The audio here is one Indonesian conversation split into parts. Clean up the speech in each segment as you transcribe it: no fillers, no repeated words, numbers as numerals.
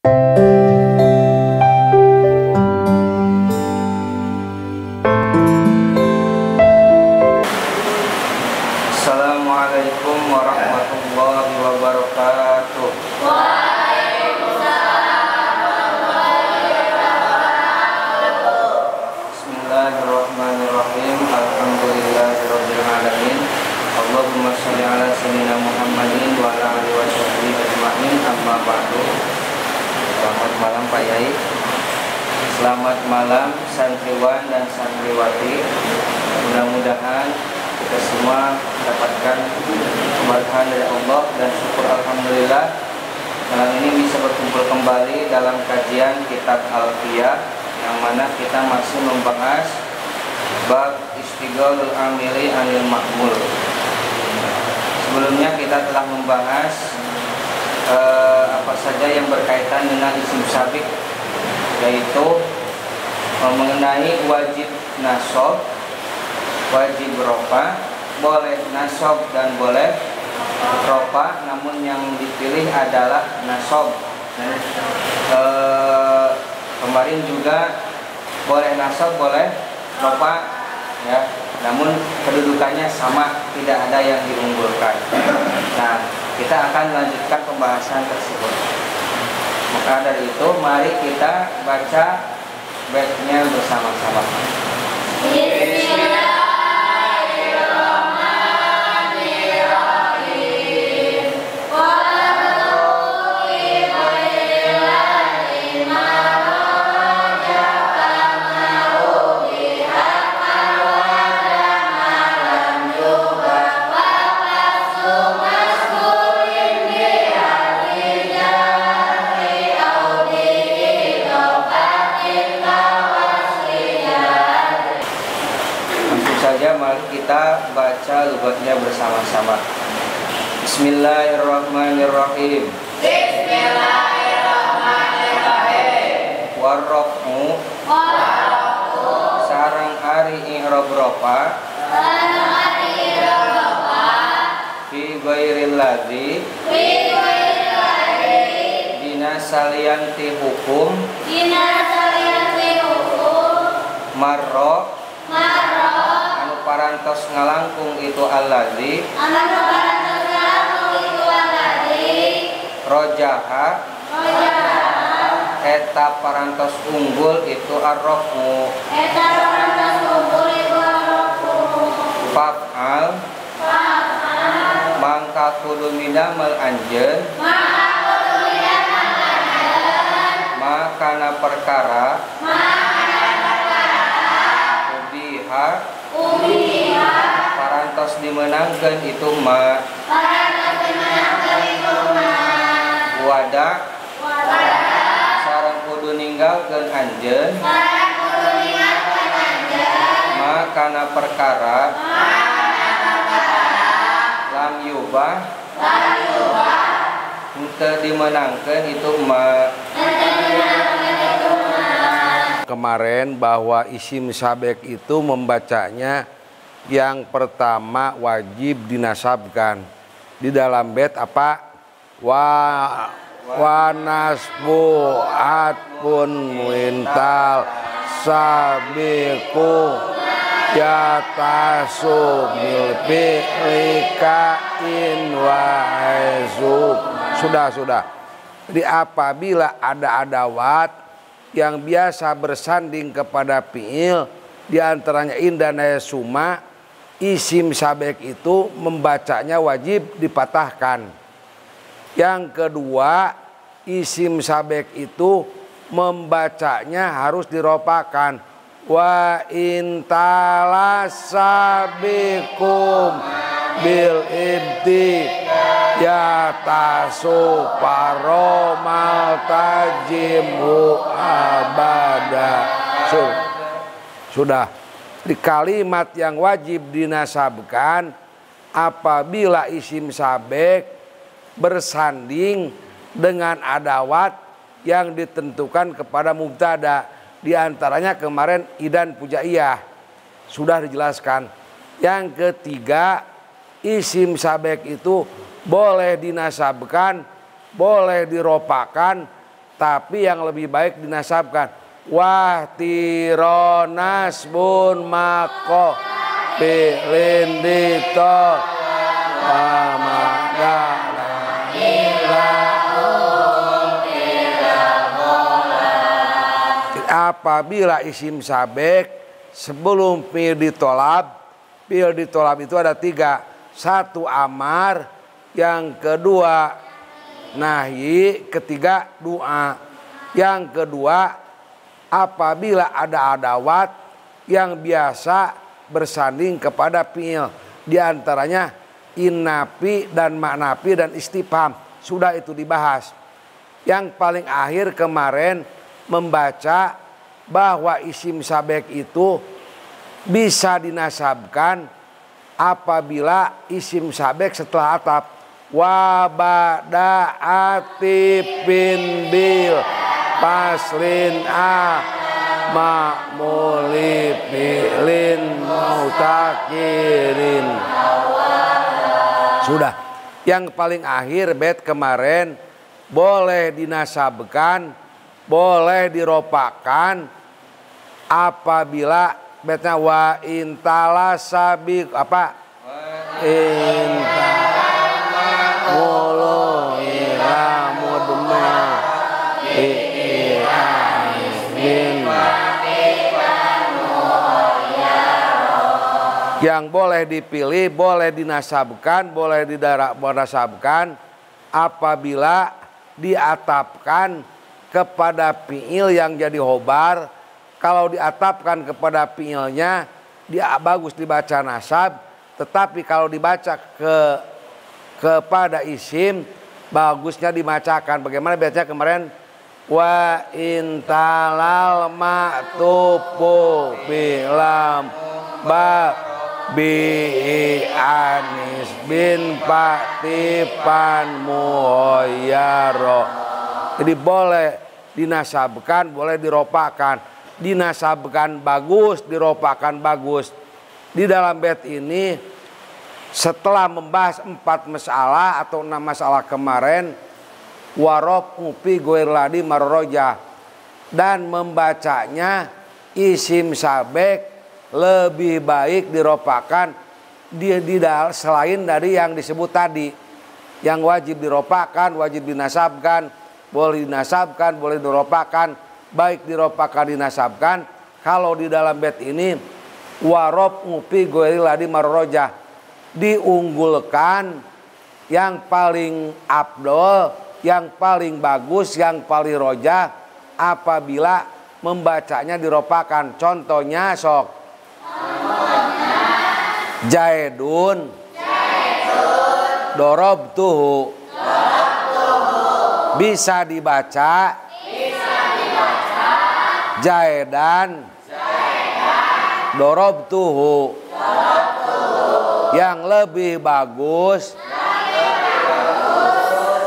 Assalamualaikum warahmatullahi wabarakatuh. Bismillahirrahmanirrahim. Alhamdulillahirabbil alamin. Allahumma shalli ala sayyidina Muhammadin wa ala alihi washabbihi ajmain. Amma ba'du. Selamat malam Pak Yai. Selamat malam santriwan dan santriwati. Mudah-mudahan kita semua mendapatkan keberkahan dari Allah dan syukur alhamdulillah malam ini bisa berkumpul kembali dalam kajian kitab Alfiyah, yang mana kita masih membahas bab istighalul amili anil ma'mul. Sebelumnya kita telah membahas apa saja yang berkaitan dengan isim sabik, yaitu mengenai wajib nasab, wajib rofa, boleh nasab dan boleh rofa, namun yang dipilih adalah nasab. Kemarin juga boleh nasab, boleh rofa, ya, namun kedudukannya sama, tidak ada yang diunggulkan. Nah, kita akan melanjutkan pembahasan tersebut. Maka dari itu, mari kita baca baitnya bersama-sama. Mari kita baca lugatnya bersama-sama. Bismillahirrahmanirrahim. Bismillahirrahmanirrahim. Warraf'u sareng ari i'rab rafa fi ghairil ladzi dina salianti hukum marra parantos ngalangkung itu alladzi rojaha eta parantos unggul itu arrofmu fa'al mangka kudu midamel anjeun makana perkara parantos dimenangkan itu ma wada sareng kudu ninggalkeun anjeun makana perkara lam yubah henteu dimenangkeun itu ma. Kemarin bahwa isim sabek itu membacanya yang pertama wajib dinasabkan. Di dalam bait apa? Wa nasbu atpun muintal sabiku yatasu milpi likain wa'izub. Sudah. Jadi apabila ada adawat yang biasa bersanding kepada fi'il, diantaranya in dan suma, isim sabek itu membacanya wajib dipatahkan. Yang kedua, isim sabek itu membacanya harus diropakan. Wa intalasabikum bil ibti ya tasu paromal tajimu abada. Sudah. Di kalimat yang wajib dinasabkan apabila isim sabek bersanding dengan adawat yang ditentukan kepada mubtada. Di antaranya kemarin idan pujaiyah sudah dijelaskan. Yang ketiga, isim sabek itu boleh dinasabkan, boleh diropakan, tapi yang lebih baik dinasabkan. Wahtiro nasbun mako pilin dito apabila isim sabek sebelum fi'il ditolab itu ada 3. 1 amar, yang kedua nahyi, ketiga doa. Yang kedua apabila ada adawat yang biasa bersanding kepada fi'il, di antaranya innafi dan maknafi dan istifham, sudah itu dibahas. Yang paling akhir kemarin membaca bahwa isim sabek itu bisa dinasabkan apabila isim sabek setelah atap. Wa ba'da'ati bin bil paslin a ma'muli fi'lin mutakirin. Sudah. Yang paling akhir bait kemarin boleh dinasabkan, boleh diropakan apabila betnya wa intala sabiq apa? Mulu ila mudma yang boleh dipilih, boleh dinasabkan, boleh dinasabkan apabila diatapkan kepada fi'il yang jadi khobar. Kalau diatapkan kepada fi'ilnya dia bagus dibaca nasab, tetapi kalau dibaca kepada isim bagusnya dibacakan bagaimana baca kemarin, wa intalal ma'tufu bilam ba bi anis bin patipan muhoyaro. Jadi boleh dinasabkan, boleh diropakan. Dinasabkan bagus, diropakan bagus. Di dalam bait ini setelah membahas 4 masalah atau 6 masalah kemarin, warof ngupi goirladi marroja, dan membacanya isim sabek lebih baik diropakan selain dari yang disebut tadi. Yang wajib diropakan, wajib dinasabkan, boleh dinasabkan, boleh diropakan, baik diropakan dinasabkan. Kalau di dalam bait ini warof ngupi goirladi marroja, diunggulkan yang paling afdol, yang paling bagus, yang paling roja apabila membacanya diropakan. Contohnya sok Jaidun dorobtuhu bisa dibaca Jaidan dorobtuhu. Yang lebih bagus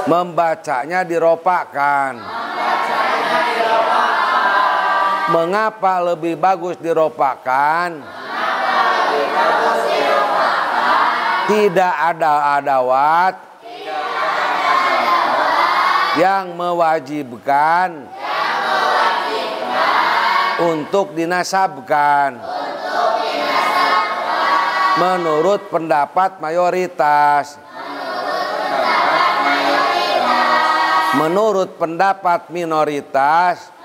membacanya diropakan. Mengapa lebih bagus diropakan? Tidak ada adawat yang mewajibkan untuk dinasabkan. Menurut pendapat mayoritas. Menurut pendapat minoritas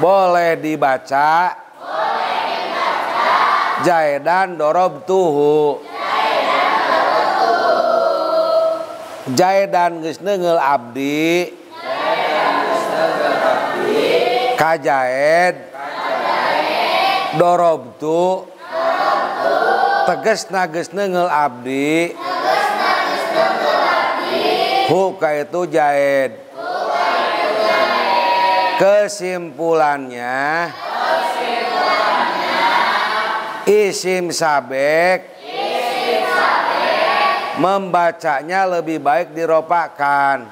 boleh dibaca Jaidan dorobtuhu. Jaidan geus neungeul abdi ka Jaed dorobtu tegesna geus neungeul abdi hu ka itu Jaed. Kesimpulannya isim sabek membacanya lebih baik diropakan.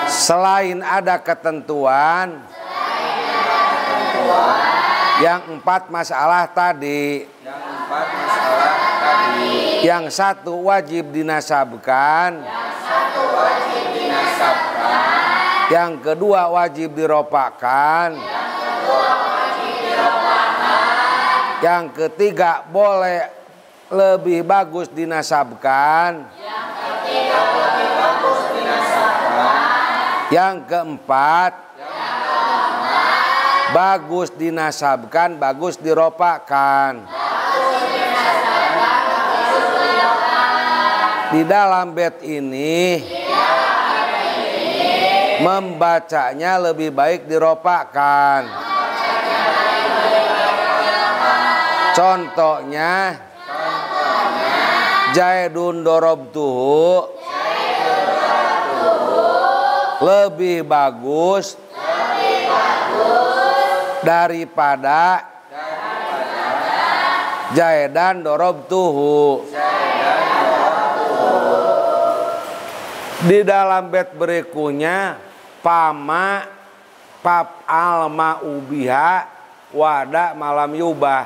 Selain ada ketentuan yang 4 masalah tadi. Yang satu wajib dinasabkan. Yang kedua wajib diropakkan. Yang ketiga boleh lebih bagus dinasabkan. Yang keempat bagus dinasabkan, bagus diropakkan. Di dalam bait ini membacanya lebih baik diropakkan. Contohnya Zaidun dorobtuhu lebih bagus daripada Zaidan dorobtuhu. Di dalam bait berikutnya pama pap alma ubiha wada malam yubah,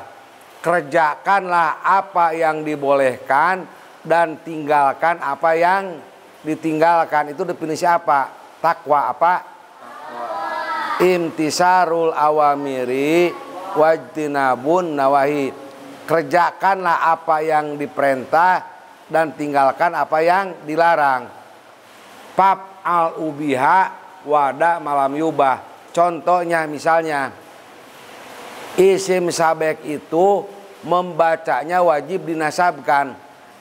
kerjakanlah apa yang dibolehkan dan tinggalkan apa yang ditinggalkan. Itu definisi apa? Takwa apa? Imtisarul awamiri wajtinabun nawahi, kerjakanlah apa yang diperintah dan tinggalkan apa yang dilarang. Pap al ubiha wada malam yubah, contohnya misalnya isim sabek itu membacanya wajib dinasabkan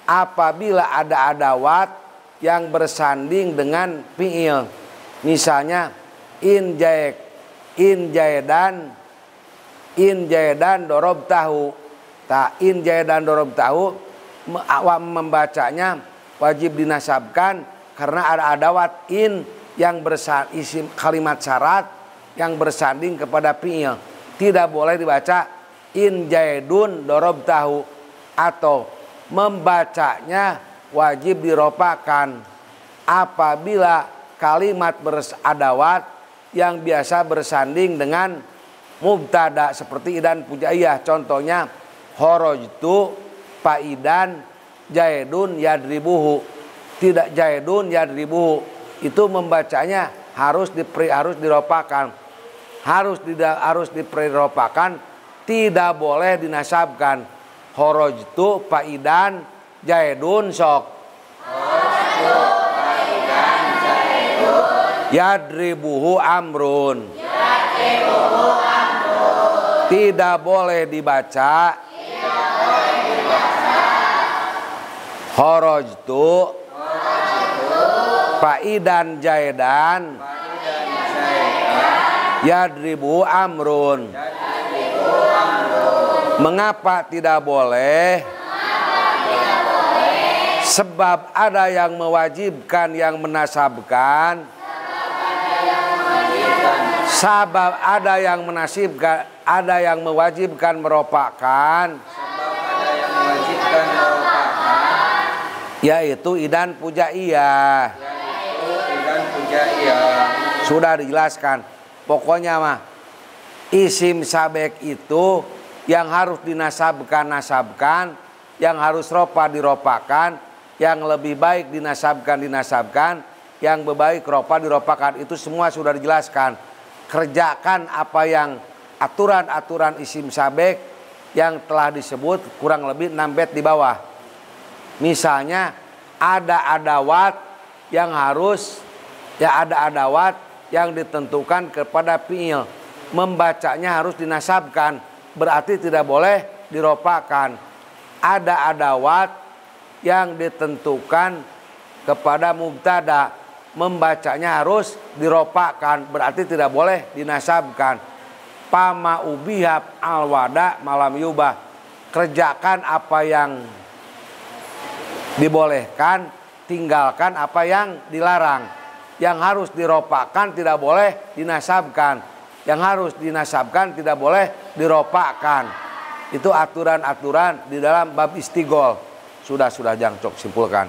apabila ada adawat yang bersanding dengan fi'il. Misalnya in jaidan dorob tahu. In jaidan dorob tahu membacanya wajib dinasabkan karena ada adawat in yang isim kalimat syarat yang bersanding kepada fi'il. Tidak boleh dibaca in jaidun dorob tahu, atau membacanya wajib diropakan apabila kalimat beradawat yang biasa bersanding dengan mubtada seperti idan pujaiyah. Contohnya horojtu faidan jaidun yadribuhu. Tidak jaidun yadribuhu, itu membacanya harus diropakan, harus diropakan, tidak boleh dinasabkan. Horojtu faidan jaidun sok yadribuhu amrun. Tidak boleh dibaca horojtu faidan jaidan yadribuhu amrun. Mengapa tidak boleh? Sebab ada yang mewajibkan yang menasabkan. Sebab ada yang menasibkan, ada yang mewajibkan meropakkan. Yaitu idan pujaiyah. Sudah dijelaskan. Pokoknya mah isim sabek itu yang harus dinasabkan, yang harus ropa diropakan, yang lebih baik dinasabkan, yang berbaik ropa diropakan. Itu semua sudah dijelaskan. Kerjakan apa yang aturan-aturan isim sabek yang telah disebut kurang lebih 6 bait di bawah. Misalnya ada adawat yang harus, ada adawat yang ditentukan kepada fi'il, membacanya harus dinasabkan, berarti tidak boleh diropakan. Ada adawat yang ditentukan kepada mubtada, membacanya harus diropakan, berarti tidak boleh dinasabkan. Pama ubihab alwada malam yubah, kerjakan apa yang dibolehkan, tinggalkan apa yang dilarang. Yang harus diropakan tidak boleh dinasabkan, yang harus dinasabkan tidak boleh diropakkan. Itu aturan-aturan di dalam bab istigol. Sudah jangcok simpulkan.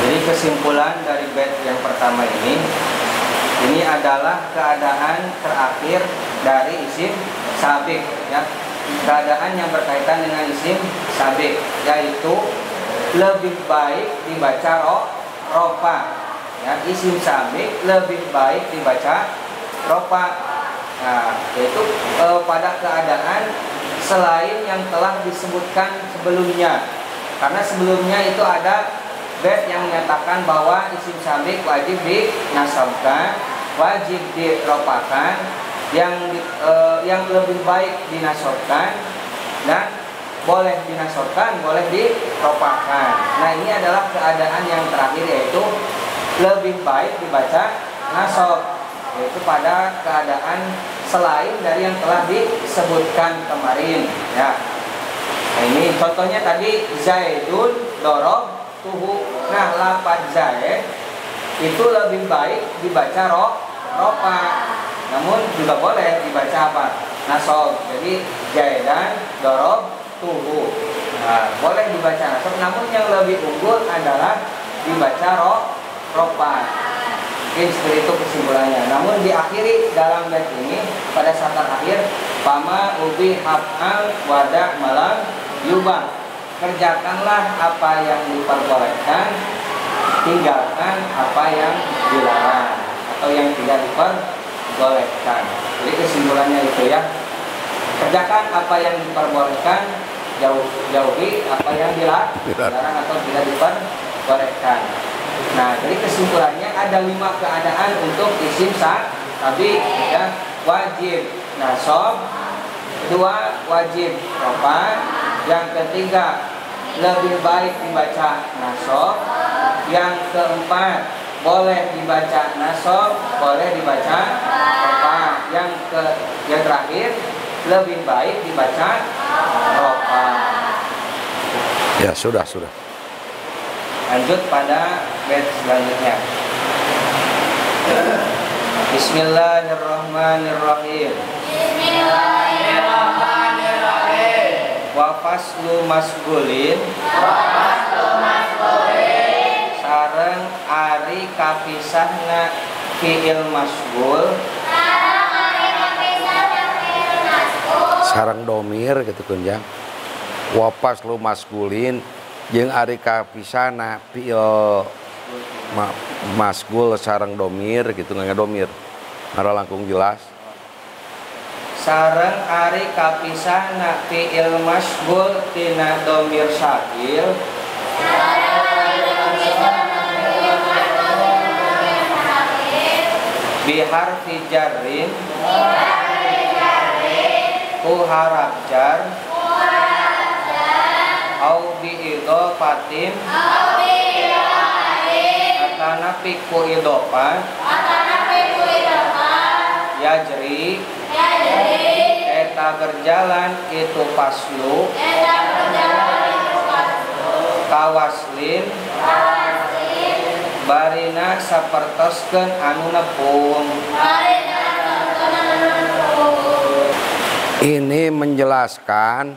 Jadi kesimpulan dari bait yang pertama ini adalah keadaan terakhir dari isim sabik, ya. keadaan yang berkaitan dengan isim sabik, yaitu lebih baik dibaca rofa. Ya, isim sabik lebih baik dibaca rofa. Nah, yaitu pada keadaan selain yang telah disebutkan sebelumnya. Karena sebelumnya itu ada bait yang menyatakan bahwa isim sabik wajib dinasabkan, wajib diropakan, yang lebih baik dinasabkan dan boleh dinasabkan, boleh diropakan. Nah, ini adalah keadaan yang terakhir, yaitu lebih baik dibaca nasab, yaitu pada keadaan selain dari yang telah disebutkan kemarin. Ya. Nah, ini contohnya tadi Zaidun dorob tuhu. Nah, lafaz Zaid itu lebih baik dibaca rofa. Namun juga boleh dibaca apa? Nasab. Jadi Zaidan dorob tuhu. Nah, boleh dibaca nasab, namun yang lebih unggul adalah dibaca rofa. Mungkin seperti itu kesimpulannya. Namun diakhiri dalam bait ini pada saat terakhir, pama ubi haf'al wada malam yubah. Kerjakanlah apa yang diperbolehkan, tinggalkan apa yang dilarang atau yang tidak diperbolehkan. Jadi kesimpulannya itu ya, kerjakan apa yang diperbolehkan, jauhi apa yang dilarang atau tidak diperbolehkan. Nah, jadi kesimpulannya ada 5 keadaan untuk isim sabik. Ya, wajib nasab, kedua wajib rofa, yang ketiga lebih baik dibaca nasab, yang keempat boleh dibaca nasab, boleh dibaca rofa, yang terakhir lebih baik dibaca rofa. Ya, sudah. Lanjut pada bait selanjutnya. Bismillahirrahmanirrahim. Wa faslu masgulin. Sareng ari kapisahna fi'il masgul. Sareng domir gitu kunjang. Wa faslu masgulin jeung ari kapisahna fi'il masgul sareng domir gitu, nggak domir. Ngara langkung jelas. Sareng ari kapisahna fi'il masgul tina domir syakil. Bihar fijarin ku harap jar au bi idofatin atana piku idofat yajri eta berjalan itu paslu kawaslin barina sapertoskeun anu nepung. Ini menjelaskan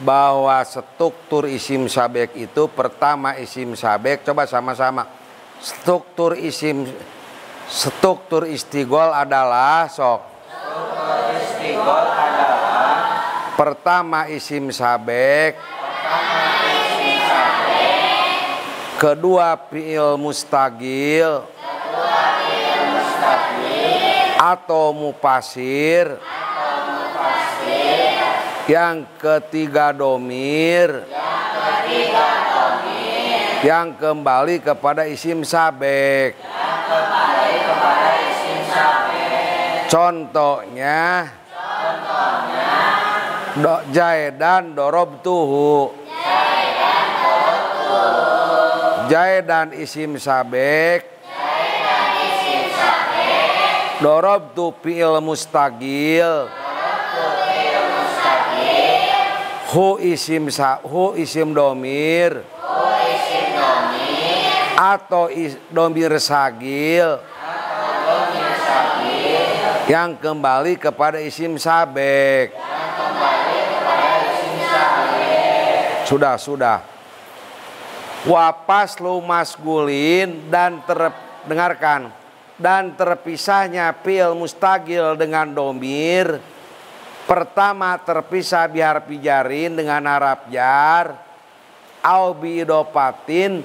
bahwa struktur isim sabek itu, pertama isim sabek, coba sama-sama. Struktur istigol adalah pertama isim sabek, kedua fi'il mustagil atau mufasir, yang ketiga domir, yang kembali kepada isim sabek. Contohnya Zaidan dorobtuhu. Zaidan isim sabek, dorobtu fi'il mustagil, hu isim domir, atau domir sagil, yang kembali kepada isim sabek. Sudah. Wapaslu masgulin, dan dengarkan, dan terpisahnya fi'il mustagil dengan domir Pertama terpisah bihar pijarin dengan harap jar, au bi idopatin,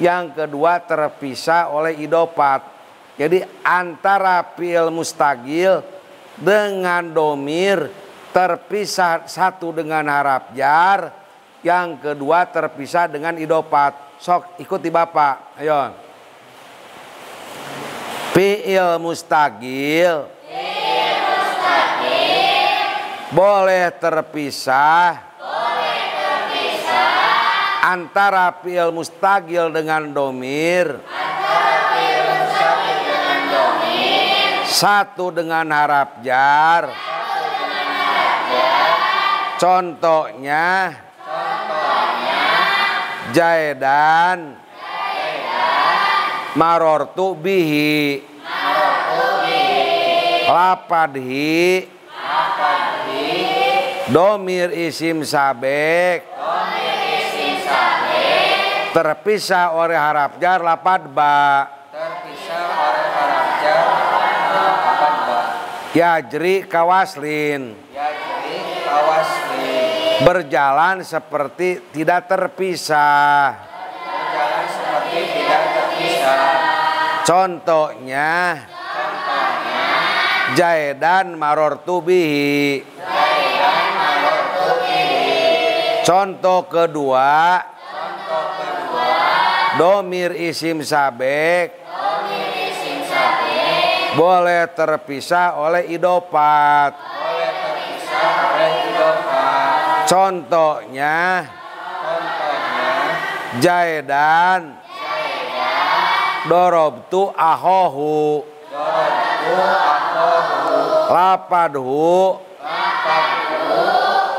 yang kedua terpisah oleh idopat. Jadi antara fi'il mustaqil dengan domir terpisah, satu dengan harap jar, yang kedua terpisah dengan idopat. Sok ikuti Bapak, ayo. Fi'il mustaqil boleh terpisah antara fi'il mustaqil dengan domir, satu dengan harap jar. Contohnya Jaidan marortu bihi, lapadhi domir isim sabek terpisah oleh harap jar lapad ba, yajri kawaslin, berjalan seperti tidak terpisah. Contohnya Jaidan marortu bihi. Contoh kedua domir isim sabek boleh terpisah oleh idopat. Contohnya Jaidan dorobtu ahohu, lapadhu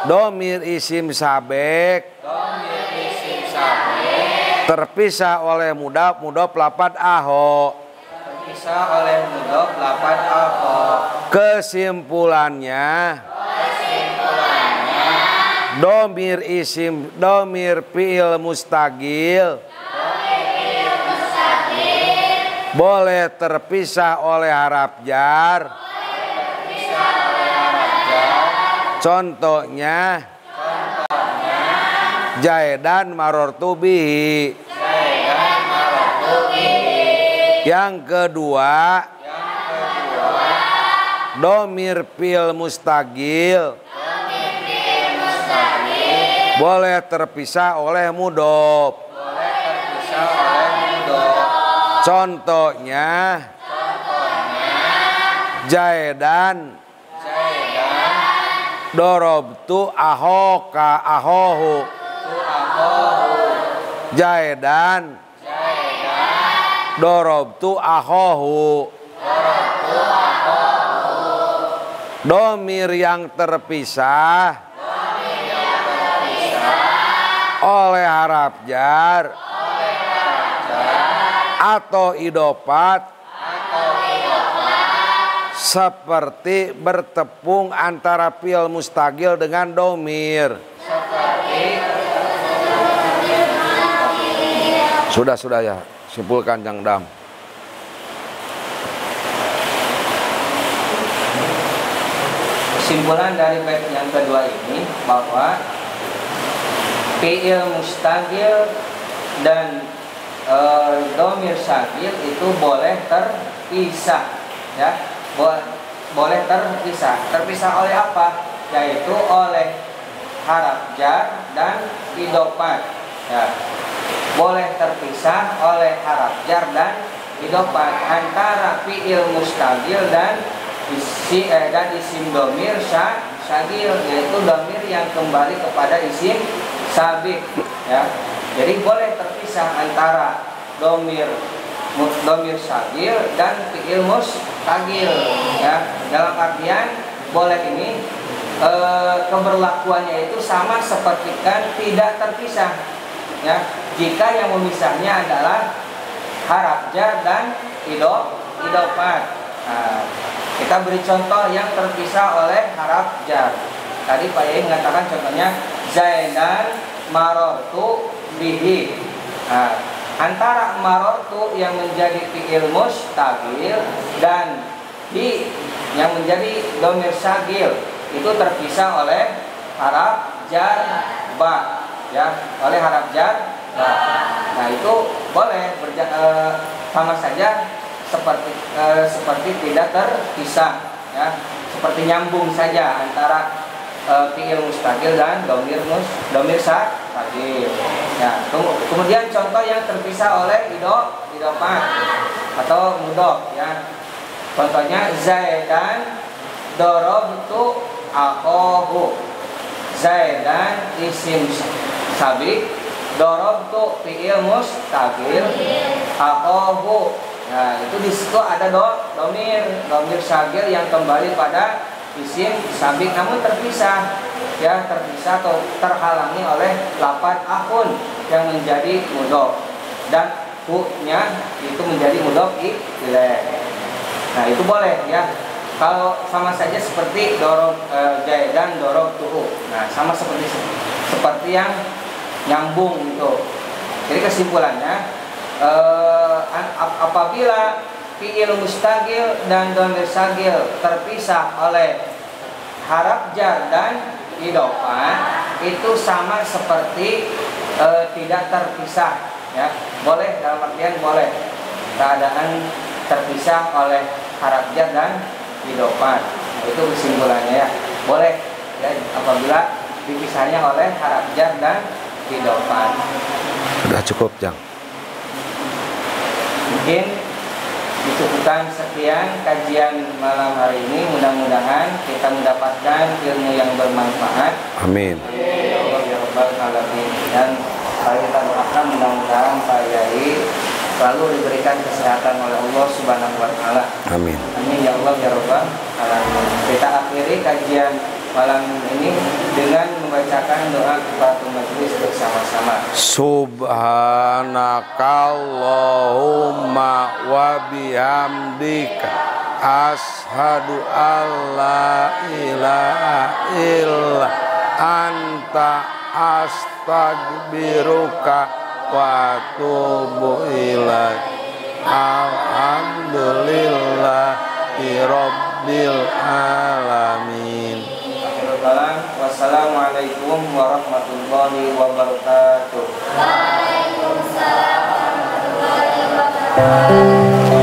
domir isim sabek terpisah oleh mudhaf lapad aho. Kesimpulannya domir isim, domir fi'il mustaqil boleh terpisah oleh harap jar. Contohnya Jaidan marortu bihi. Yang kedua domir fi'il mustaqil boleh terpisah oleh mudhof. Contohnya Jaidan dorobtu ahoka ahohu. Jaidan dorobtu ahohu. Domir yang terpisah oleh harap jar atau idopat seperti bertepung antara fi'il mustaqil dengan domir. Sudah ya, simpulkan Jang Dam. Kesimpulan dari bait yang kedua ini bahwa fi'il mustaqil dan domir syakil itu boleh terpisah, ya, boleh terpisah. Terpisah oleh apa? Yaitu oleh harap jar dan idopat, ya. Boleh terpisah oleh harap jar dan idopat antara fi'il mustaqil dan isim domir syagil, yaitu domir yang kembali kepada isim sabik, ya. Jadi boleh terpisah antara domir syagil dan fi'il mustaqil, ya. Dalam artian boleh ini keberlakuannya itu sama seperti kan tidak terpisah, ya. Jika yang memisahnya adalah harap jar dan idopat. Nah, kita beri contoh yang terpisah oleh harap jar. Tadi Pak Yai mengatakan contohnya Zaidan marortu bihi. Nah, antara marortu yang menjadi fi'il mustaqil dan bi yang menjadi domir syagil itu terpisah oleh haraf jar ba, ya, oleh haraf jar ba. Nah itu boleh sama saja seperti tidak terpisah, ya, seperti nyambung saja antara fi'il mustaqil dan domir syakil. Ya, kemudian contoh yang terpisah oleh idofah atau mudhof, ya. Contohnya Zaidan darabtu akhahu. Zaidan isim sabik, darabtu fi'il mustaqil, akhahu. Nah, itu di situ ada domir syakil yang kembali pada isim sabik, namun terpisah, ya, terpisah atau terhalangi oleh lafaz akhun yang menjadi mudhof dan hu-nya itu menjadi mudhof ilaih. Nah itu boleh, ya, kalau sama saja seperti Zaidan darabtuhu. Nah sama seperti yang nyambung itu. Jadi kesimpulannya, apabila fi'il mustaqil dan dhamir syakil terpisah oleh haraf jar dan idofah, itu sama seperti tidak terpisah, ya. Boleh, dalam artian boleh keadaan terpisah oleh haraf jar dan idofah. Nah, itu kesimpulannya, ya. Boleh, ya, apabila dipisahnya oleh haraf jar dan idofah. Sudah cukup, Jang. Mungkin dicukupkan sekian kajian malam hari ini. Mudah-mudahan kita mendapatkan ilmu yang bermanfaat. Amin. Ya Allah ya Rabbal alamin. Dan kita doakan mudah-mudahan Pak Yai selalu diberikan kesehatan oleh Allah Subhanahu wa taala. Amin. Amin ya Allah ya Rabbal alamin. Kita akhiri kajian malam ini dengan membacakan doa kifaratul majelis bersama-sama. Subhanakallahumma wa bihamdika asyhadu alla ilaha illa anta astaghfiruka wa atubu ilaik. Alhamdulillahi rabbil alamin. Wassalamualaikum warahmatullahi wabarakatuh. Waalaikumsalam warahmatullahi wabarakatuh.